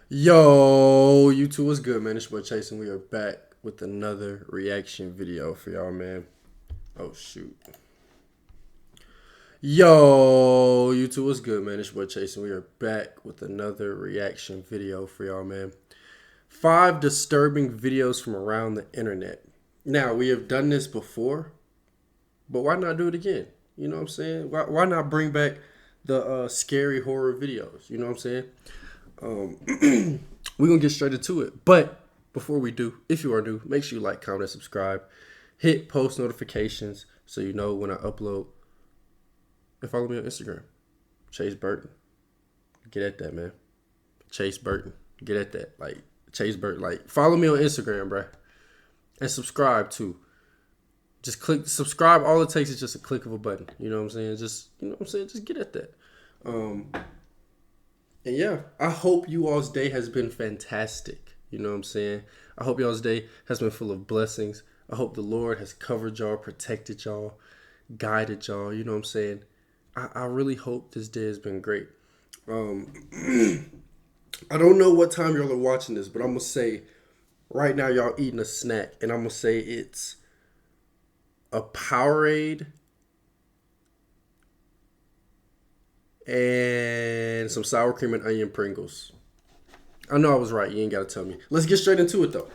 Yo, you two, what's good, man? It's your boy Chase, and we are back with another reaction video for y'all, man. Oh, shoot. Yo, you two, what's good, man? It's your boy Chase, and we are back with another reaction video for y'all, man. 5 disturbing videos from around the internet. Now, we have done this before, but why not do it again? You know what I'm saying? Why not bring back the scary horror videos? You know what I'm saying? We're gonna get straight into it. But before we do, if you are new, make sure you like, comment, and subscribe. Hit post notifications so you know when I upload. And follow me on Instagram. ChaiseBurton. Get at that, man. ChaiseBurton. Get at that. Like ChaiseBurton. Like follow me on Instagram, bruh. And subscribe too. Just click subscribe. All it takes is just a click of a button. You know what I'm saying? Just get at that. And yeah, I hope you all's day has been fantastic. You know what I'm saying? I hope y'all's day has been full of blessings. I hope the Lord has covered y'all, protected y'all, guided y'all. You know what I'm saying? I really hope this day has been great. I don't know what time y'all are watching this, but I'm going to say right now y'all eating a snack. And I'm going to say it's a Powerade and some sour cream and onion Pringles. I know I was right. You ain't got to tell me. Let's get straight into it, though.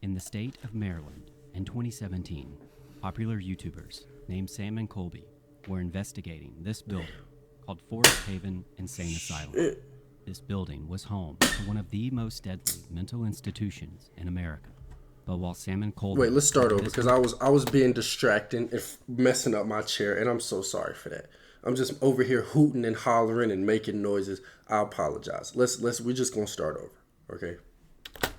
In the state of Maryland, in 2017, popular YouTubers named Sam and Colby were investigating this building called Forest Haven Insane Asylum. This building was home to one of the most deadly mental institutions in America. But while Sam and Colby... Wait, let's start over because I was being distracting and messing up my chair, and I'm so sorry for that. I'm just over here hooting and hollering and making noises. I apologize. We're just gonna start over, okay?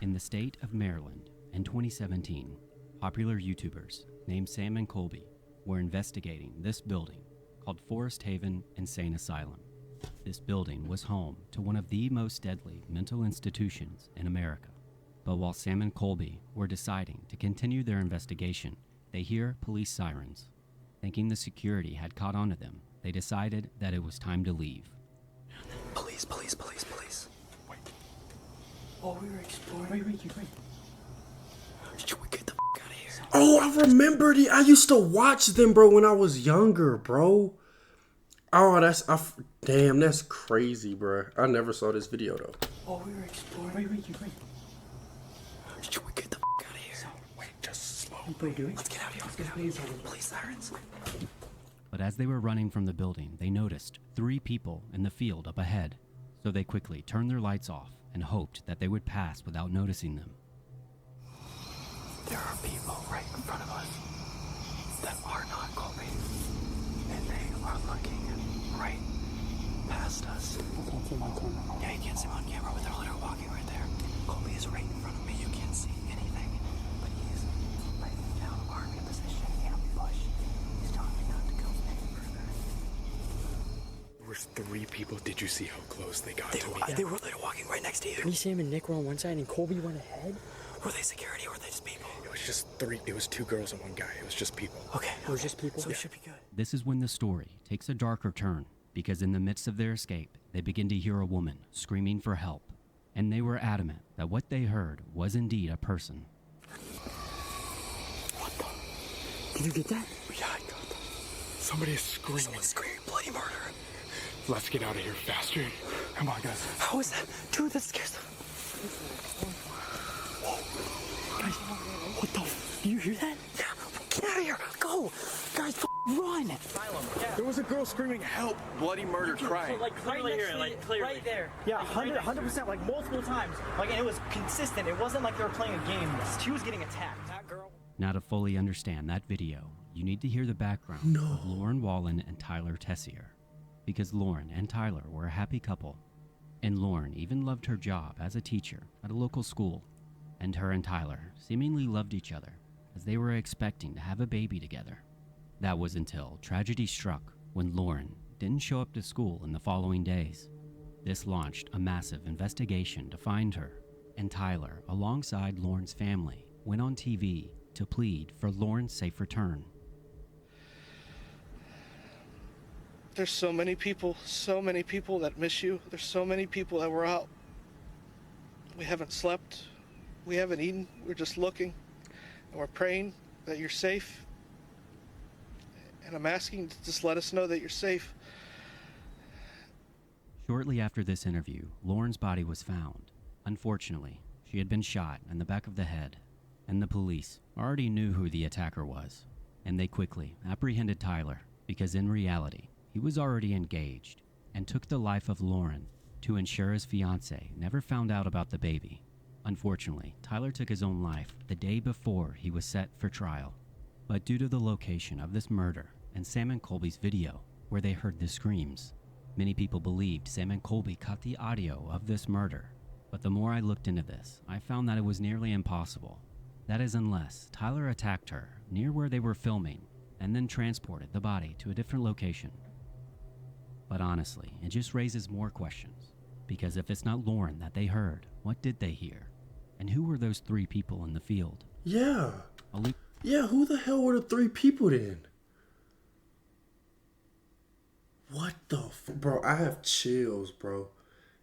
In the state of Maryland, in 2017, popular YouTubers named Sam and Colby were investigating this building called Forest Haven Insane Asylum. This building was home to one of the most deadly mental institutions in America. But while Sam and Colby were deciding to continue their investigation, they hear police sirens. Thinking the security had caught on to them, they decided that it was time to leave. Police. Wait. Oh, we were exploring. Wait. Should we get the out of here? Oh, I remember I used to watch them, bro, when I was younger, bro. Oh, damn, that's crazy, bro. I never saw this video, though. Oh, we were exploring. Wait. Should we get the out of here? Wait, just slow. Let's get out of here. Police sirens. But as they were running from the building, they noticed 3 people in the field up ahead. So they quickly turned their lights off and hoped that they would pass without noticing them. There are people right in front of us that are not Colby. And they are looking right past us. I can't see him on camera. Yeah, you can't see him on camera, but they're literally walking right there. Colby is right in front of me. You can't see anything. But he's laying down army position in a bush. He's telling me not to go any further. There was 3 people. Did you see how close they got to me? They were walking right next to you. Me, Sam, and Nick were on one side, and Colby went ahead. Were they security or were they just people? It was just 3. It was 2 girls and 1 guy. It was just people. Okay. It was just people. So we should be good. This is when the story takes a darker turn, because in the midst of their escape, they begin to hear a woman screaming for help, and they were adamant that what they heard was indeed a person. What the? Did you get that? Yeah, I got them. Somebody is screaming. Someone's screaming bloody murder. Let's get out of here faster. Come on, guys. How is that? Dude, that scares them. Guys, what the? Do you hear that? Yeah, get out of here. Go. Guys, run! There was a girl screaming, "Help!" Bloody murder, crying. Like clearly here, like clearly. Right there. Yeah, Like, right 100%, like multiple times. Like, and it was consistent. It wasn't like they were playing a game. She was getting attacked. That girl. Now to fully understand that video, you need to hear the background of Lauren Wallen and Tyler Tessier. Because Lauren and Tyler were a happy couple, and Lauren even loved her job as a teacher at a local school, and her and Tyler seemingly loved each other as they were expecting to have a baby together. That was until tragedy struck when Lauren didn't show up to school in the following days. This launched a massive investigation to find her, and Tyler, alongside Lauren's family, went on TV to plead for Lauren's safe return. There's so many people that miss you. There's so many people that were out We haven't slept. We haven't eaten. We're just looking. And we're praying that you're safe. And I'm asking to just let us know that you're safe. Shortly after this interview, Lauren's body was found. Unfortunately, she had been shot in the back of the head, and the police already knew who the attacker was, and they quickly apprehended Tyler because in reality, he was already engaged and took the life of Lauren to ensure his fiancée never found out about the baby. Unfortunately, Tyler took his own life the day before he was set for trial. But due to the location of this murder and Sam and Colby's video where they heard the screams, many people believed Sam and Colby caught the audio of this murder. But the more I looked into this, I found that it was nearly impossible. That is unless Tyler attacked her near where they were filming and then transported the body to a different location. But honestly, it just raises more questions. Because if it's not Lauren that they heard, what did they hear? And who were those 3 people in the field? Yeah. Yeah, who the hell were the 3 people then? What the bro, I have chills, bro.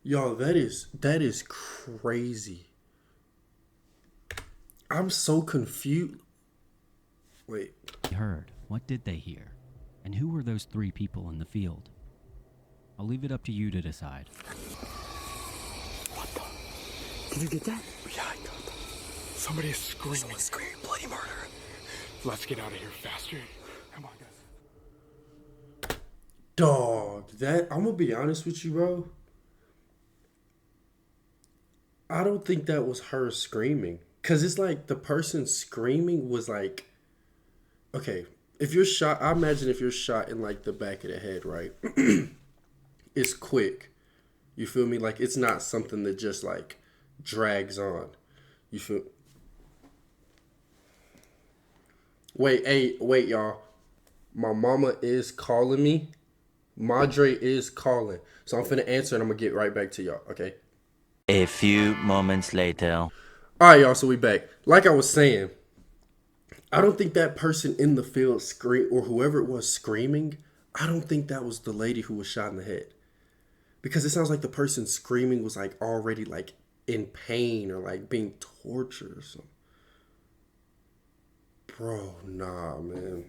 Y'all, that is crazy. I'm so confused. Wait. Heard. What did they hear? And who were those 3 people in the field? I'll leave it up to you to decide. What the? Did you get that? Yeah, I got that. Somebody is screaming. Someone's screaming bloody murder. Let's get out of here faster. Come on, guys. Dog, I'm gonna be honest with you, bro. I don't think that was her screaming. Cause it's like the person screaming was like, okay, if you're shot, I imagine if you're shot in like the back of the head, right? It's quick. You feel me? Like it's not something that just like drags on. You feel? Wait, y'all. My mama is calling me. Madre is calling. So I'm finna answer and I'm gonna get right back to y'all, okay? A few moments later. All right, y'all, so we back. Like I was saying, I don't think that person in the field or whoever it was screaming, I don't think that was the lady who was shot in the head. Because it sounds like the person screaming was like already like in pain or like being tortured or something. Bro, nah, man.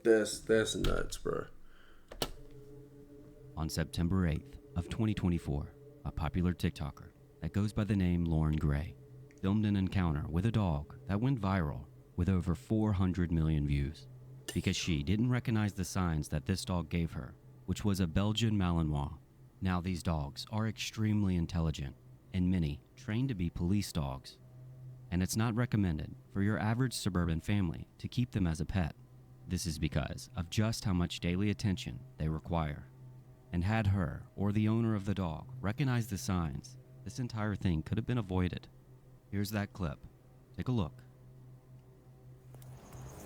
That's nuts, bro. On September 8th of 2024, a popular TikToker that goes by the name Lauren Gray filmed an encounter with a dog that went viral with over 400 million views because she didn't recognize the signs that this dog gave her, which was a Belgian Malinois. Now these dogs are extremely intelligent and many trained to be police dogs. And it's not recommended for your average suburban family to keep them as a pet. This is because of just how much daily attention they require. And had her or the owner of the dog recognized the signs, this entire thing could have been avoided. Here's that clip. Take a look.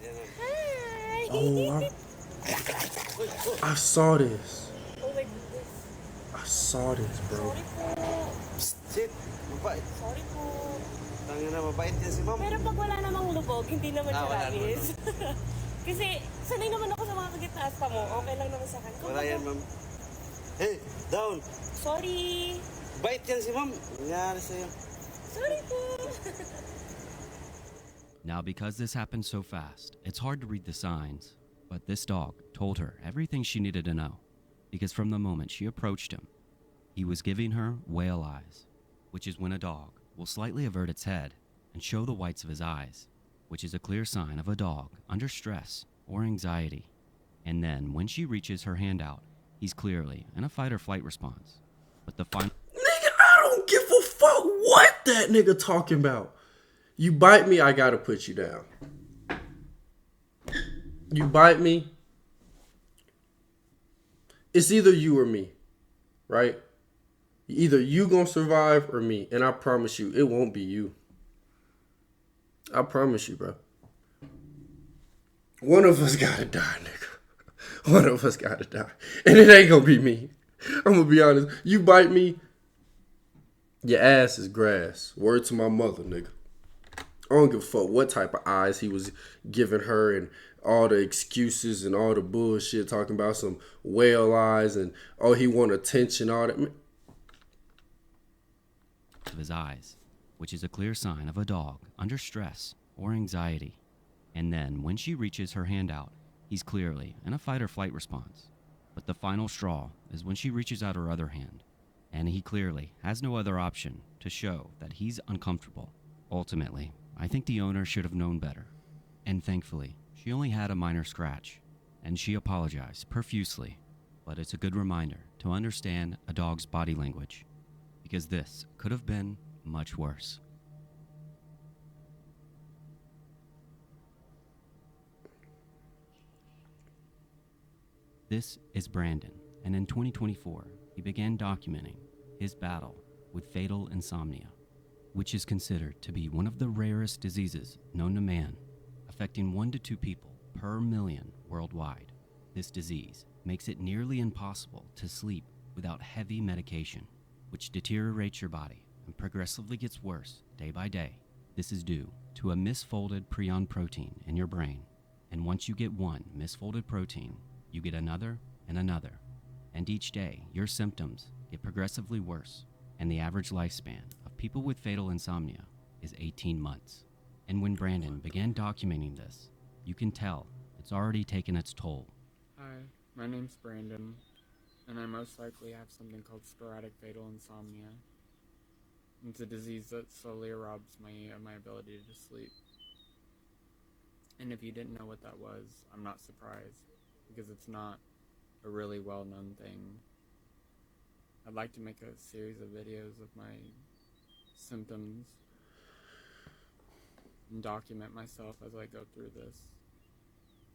Hi! Oh, I saw this. Oh my goodness. I saw this, bro. Sorry po. Sit, mabait. Sorry po. Tangina na mabait yan si ma'am. Pero pag wala namang lubog, hindi naman siya wala rabies. Kasi sanay naman ako sa mga kagitaas pa mo. Okay lang naman sa akin. Wala yan, ma'am. Hey, down. Sorry. Bait yan si ma'am. Nangyari sa'yo. Sorry po. Now, because this happened so fast, it's hard to read the signs, but this dog told her everything she needed to know, because from the moment she approached him, he was giving her whale eyes, which is when a dog will slightly avert its head and show the whites of his eyes, which is a clear sign of a dog under stress or anxiety. And then when she reaches her hand out, he's clearly in a fight or flight response. But the final... Nigga, I don't give a fuck what that nigga talking about. You bite me, I gotta put you down. You bite me, it's either you or me, right? Either you gonna survive or me. And I promise you, it won't be you. I promise you, bro. One of us gotta die, nigga. One of us gotta die. And it ain't gonna be me. I'm gonna be honest. You bite me, your ass is grass. Word to my mother, nigga. I don't give a fuck what type of eyes he was giving her and all the excuses and all the bullshit talking about some whale eyes and oh he want attention, all that. of his eyes, which is a clear sign of a dog under stress or anxiety. And then when she reaches her hand out, he's clearly in a fight or flight response. But the final straw is when she reaches out her other hand, and he clearly has no other option to show that he's uncomfortable. Ultimately, I think the owner should have known better. And thankfully, she only had a minor scratch, and she apologized profusely. But it's a good reminder to understand a dog's body language, because this could have been much worse. This is Brandon, and in 2024, he began documenting his battle with fatal insomnia, which is considered to be one of the rarest diseases known to man, affecting 1 to 2 people per million worldwide. This disease makes it nearly impossible to sleep without heavy medication, which deteriorates your body and progressively gets worse day by day. This is due to a misfolded prion protein in your brain, and once you get one misfolded protein, you get another and another, and each day your symptoms get progressively worse, and the average lifespan of people with fatal insomnia is 18 months. And when Brandon began documenting this, you can tell it's already taken its toll. Hi, my name's Brandon, and I most likely have something called sporadic fatal insomnia. It's a disease that slowly robs me of my ability to sleep. And if you didn't know what that was, I'm not surprised, because it's not a really well-known thing. I'd like to make a series of videos of my symptoms and document myself as I go through this.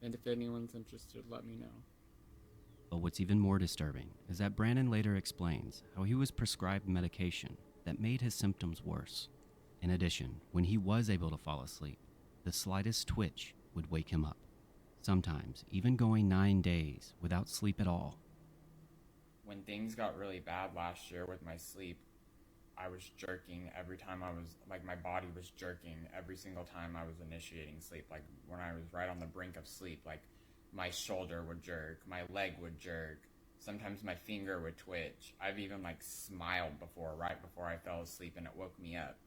And if anyone's interested, let me know. But what's even more disturbing is that Brandon later explains how he was prescribed medication that made his symptoms worse. In addition, when he was able to fall asleep, the slightest twitch would wake him up, sometimes even going 9 days without sleep at all. When things got really bad last year with my sleep, I was jerking every time my body was jerking every single time I was initiating sleep. Like when I was right on the brink of sleep, like my shoulder would jerk, my leg would jerk, sometimes my finger would twitch. I've even smiled before, right before I fell asleep, and it woke me up.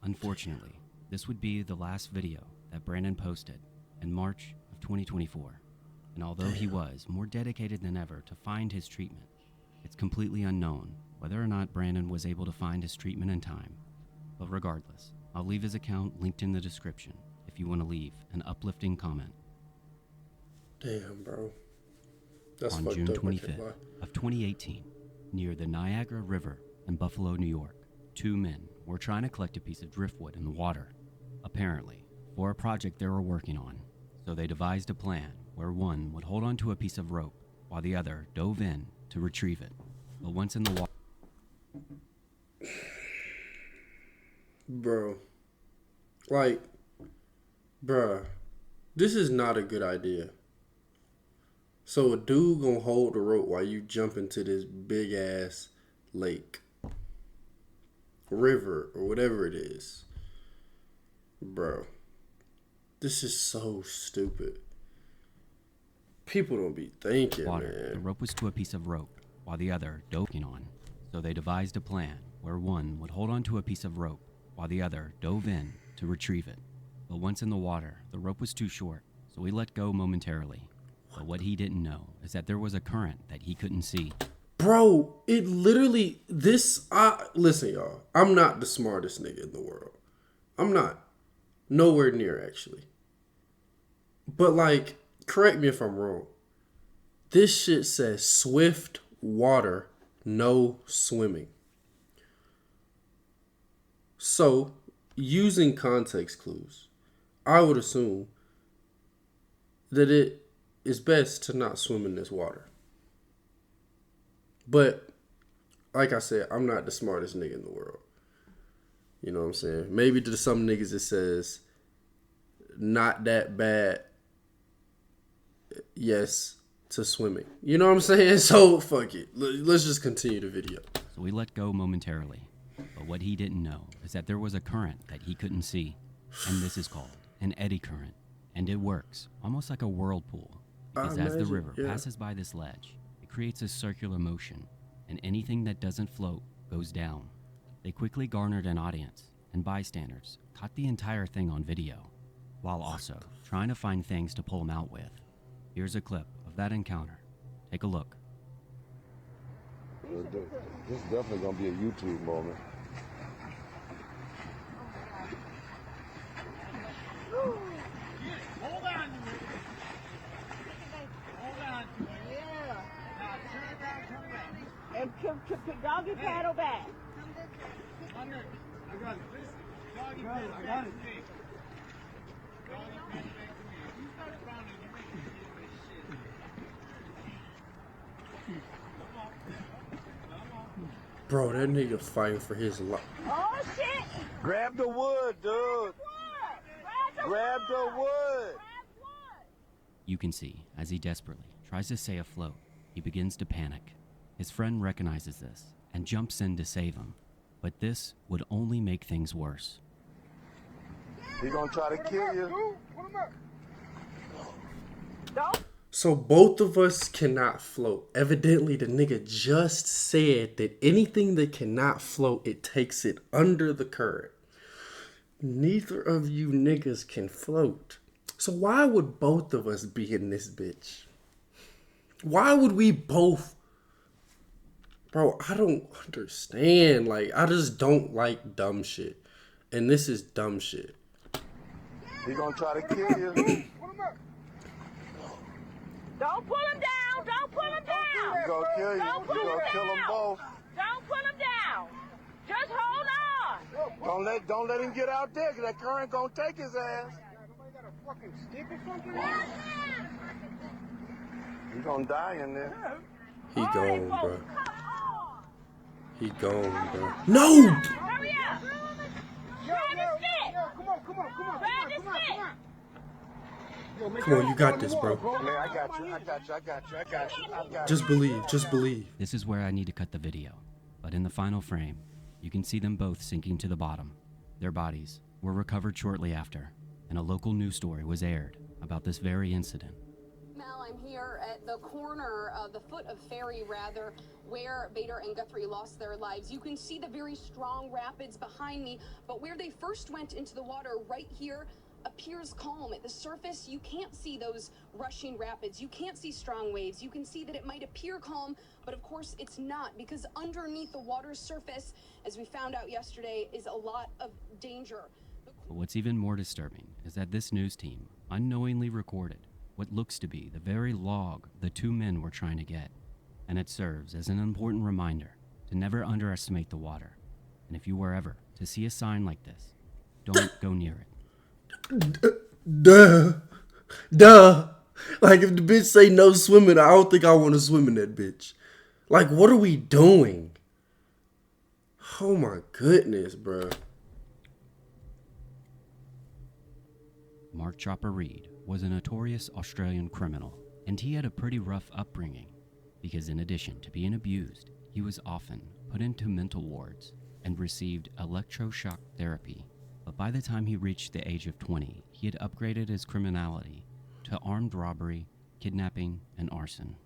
Unfortunately, this would be the last video that Brandon posted in March of 2024. And although he was more dedicated than ever to find his treatment, it's completely unknown whether or not Brandon was able to find his treatment in time. But regardless, I'll leave his account linked in the description if you want to leave an uplifting comment. Damn, bro. That's on June 25th of 2018, near the Niagara River in Buffalo, New York, 2 men were trying to collect a piece of driftwood in the water, apparently for a project they were working on. So they devised a plan where one would hold onto a piece of rope while the other dove in to retrieve it. But once in the water... Bro. Bruh. This is not a good idea. So a dude gonna hold the rope while you jump into this big ass lake, river, or whatever it is. Bro. This is so stupid. People don't be thinking, man. The rope was to a piece of rope while the other dove on. So they devised a plan where one would hold onto a piece of rope while the other dove in to retrieve it. But once in the water, the rope was too short, so he let go momentarily. But what he didn't know is that there was a current that he couldn't see. Bro, it literally, listen, y'all, I'm not the smartest nigga in the world. I'm not. Nowhere near, actually. But correct me if I'm wrong. This shit says swift water, no swimming. So, using context clues, I would assume that it is best to not swim in this water. But, like I said, I'm not the smartest nigga in the world. You know what I'm saying? Maybe to some niggas it says, not that bad, yes, to swimming. You know what I'm saying? So, fuck it. Let's just continue the video. So we let go momentarily. But what he didn't know is that there was a current that he couldn't see. And this is called an eddy current. And it works almost like a whirlpool. Because as the river passes by this ledge, it creates a circular motion. And anything that doesn't float goes down. They quickly garnered an audience and bystanders caught the entire thing on video, while also trying to find things to pull him out with. Here's a clip of that encounter. Take a look. This is definitely going to be a YouTube moment. Hold on to it. Hold on to it. Yeah. Now turn it around, turn it around. And doggy paddle back. Under. I got it. Doggy paddle. I got it. Doggy paddle back to me. If you start frowning, you're making me do this shit. Bro, that nigga fighting for his life. Oh shit! Grab the wood, dude. Grab the wood. You can see, as he desperately tries to stay afloat, he begins to panic. His friend recognizes this and jumps in to save him. But this would only make things worse. He gonna try to kill you. So both of us cannot float. Evidently, the nigga just said that anything that cannot float, it takes it under the current. Neither of you niggas can float. So why would both of us be in this bitch? Why would we both? Bro, I don't understand. Like, I just don't like dumb shit. And this is dumb shit. He gonna try to kill you. Don't pull him down! Don't pull him down! He gonna kill you. Don't pull He gonna him kill them down. both. Don't pull him down! Just hold on! Don't let him get out there, 'cause that current gonna take his ass. He gonna die in there. He gone, bro. He gone, bro. No! Hurry up! Grab his stick! Come on. Grab his stick! Come on, you got this, bro. Man, I got you. Just believe, just believe. This is where I need to cut the video. But in the final frame, you can see them both sinking to the bottom. Their bodies were recovered shortly after, and a local news story was aired about this very incident. Mel, I'm here at the corner, the foot of Ferry, rather, where Bader and Guthrie lost their lives. You can see the very strong rapids behind me, but where they first went into the water right here appears calm. At the surface, you can't see those rushing rapids. You can't see strong waves. You can see that it might appear calm, but of course it's not, because underneath the water's surface, as we found out yesterday, is a lot of danger. But what's even more disturbing is that this news team unknowingly recorded what looks to be the very log the two men were trying to get. And it serves as an important reminder to never underestimate the water. And if you were ever to see a sign like this, don't go near it. Duh. Like, if the bitch say no swimming, I don't think I want to swim in that bitch. Like, what are we doing? Oh my goodness, bro. Mark Chopper Reed was a notorious Australian criminal, and he had a pretty rough upbringing, because in addition to being abused, he was often put into mental wards and received electroshock therapy. But by the time he reached the age of 20, he had upgraded his criminality to armed robbery, kidnapping, and arson,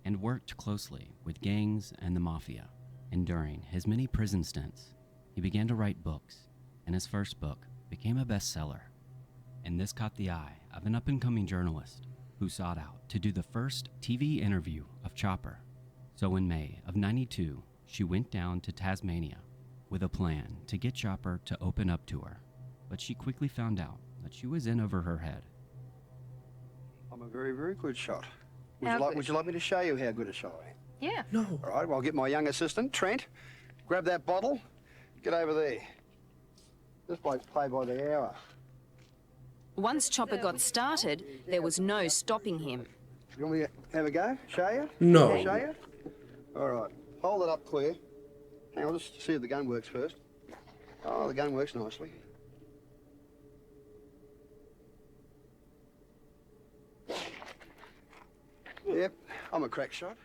and worked closely with gangs and the mafia. And during his many prison stints, he began to write books, and his first book became a bestseller. And this caught the eye of an up-and-coming journalist who sought out to do the first TV interview of Chopper. So in May of '92, she went down to Tasmania with a plan to get Chopper to open up to her, but she quickly found out that she was in over her head. I'm a very, very good shot. Would you like me to show you how good a shot I am? Yeah. No. All right, well, I'll get my young assistant, Trent. Grab that bottle. Get over there. This bloke's play by the hour. Once Chopper got started, there was no stopping him. You want me to have a go? Show you? No. Show you? All right. Hold it up clear. Hang on, just see if the gun works first. Oh, the gun works nicely. Yep, I'm a crack shot.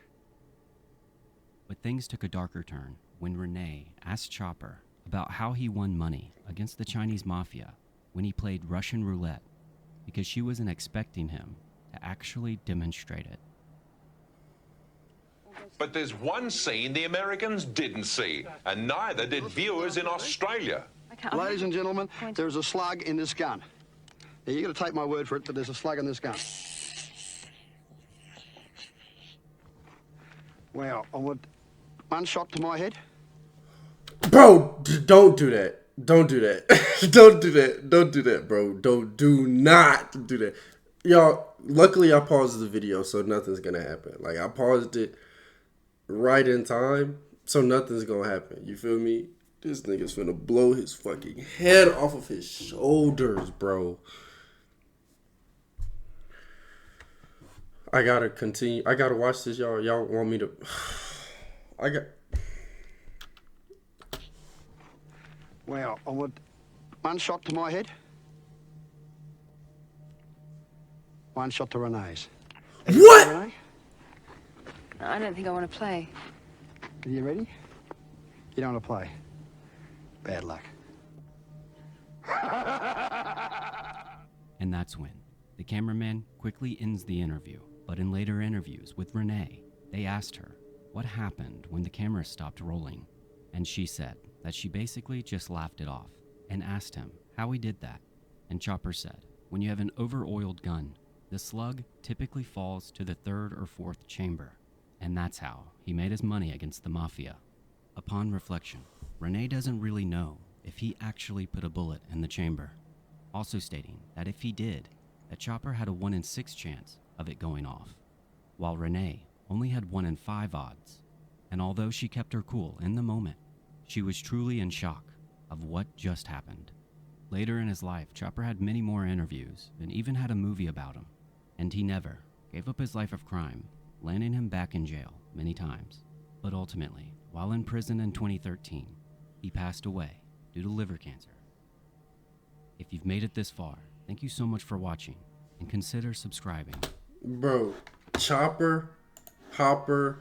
But things took a darker turn when Renee asked Chopper about how he won money against the Chinese mafia when he played Russian roulette, because she wasn't expecting him to actually demonstrate it. But there's one scene the Americans didn't see, and neither did viewers in Australia. Ladies and gentlemen, there's a slug in this gun. Now, you got to take my word for it, but there's a slug in this gun. Well, I want one shot to my head. Bro, don't do that. Don't do that. Don't do that. Don't do that, bro. Do not do that. Y'all, luckily I paused the video, so nothing's gonna happen. Like, I paused it right in time, so nothing's gonna happen. You feel me? This nigga's finna blow his fucking head off of his shoulders, bro. I gotta continue. I gotta watch this, y'all. Y'all want me to... Well, I want one shot to my head. One shot to Renee's. What? Renee? I don't think I want to play. Are you ready? You don't want to play. Bad luck. And that's when the cameraman quickly ends the interview. But in later interviews with Renee, they asked her what happened when the camera stopped rolling. And she said that she basically just laughed it off and asked him how he did that. And Chopper said, when you have an over-oiled gun, the slug typically falls to the third or fourth chamber. And that's how he made his money against the mafia. Upon reflection, Renee doesn't really know if he actually put a bullet in the chamber. Also stating that if he did, that Chopper had a 1 in 6 chance of it going off, while Renee only had 1 in 5 odds. And although she kept her cool in the moment, she was truly in shock of what just happened. Later in his life, Chopper had many more interviews and even had a movie about him. And he never gave up his life of crime, landing him back in jail many times. But ultimately, while in prison in 2013, he passed away due to liver cancer. If you've made it this far, thank you so much for watching, and consider subscribing. Bro, Chopper, Hopper,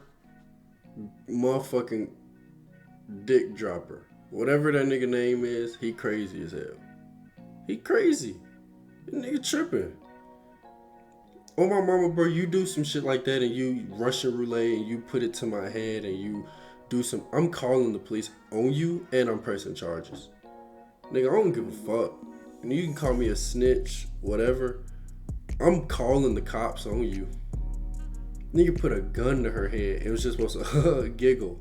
motherfucking Dick Dropper. Whatever that nigga name is, he crazy as hell. He crazy. That nigga tripping. Oh my mama, bro, you do some shit like that and you Russian roulette and you put it to my head and you do some... I'm calling the police on you and I'm pressing charges. Nigga, I don't give a fuck. And you can call me a snitch, whatever. I'm calling the cops on you. Nigga put a gun to her head. It was just supposed to giggle.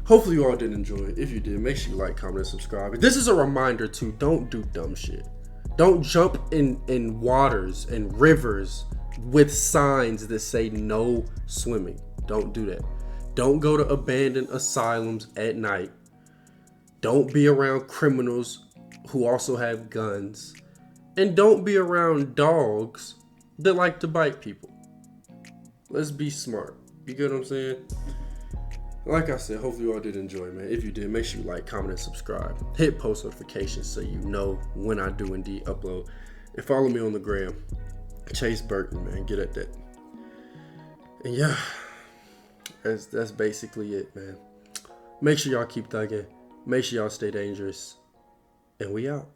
Hopefully you all did enjoy it. If you did, make sure you like, comment, and subscribe. This is a reminder too, don't do dumb shit. Don't jump in waters and rivers with signs that say no swimming. Don't do that. Don't go to abandoned asylums at night. Don't be around criminals who also have guns. And don't be around dogs that like to bite people. Let's be smart. You get what I'm saying? Like I said, hopefully you all did enjoy, man. If you did, make sure you like, comment, and subscribe. Hit post notifications so you know when I do indeed upload. And follow me on the gram. ChaiseBurton, man. Get at that. And yeah, that's basically it, man. Make sure y'all keep thugging. Make sure y'all stay dangerous. And we out.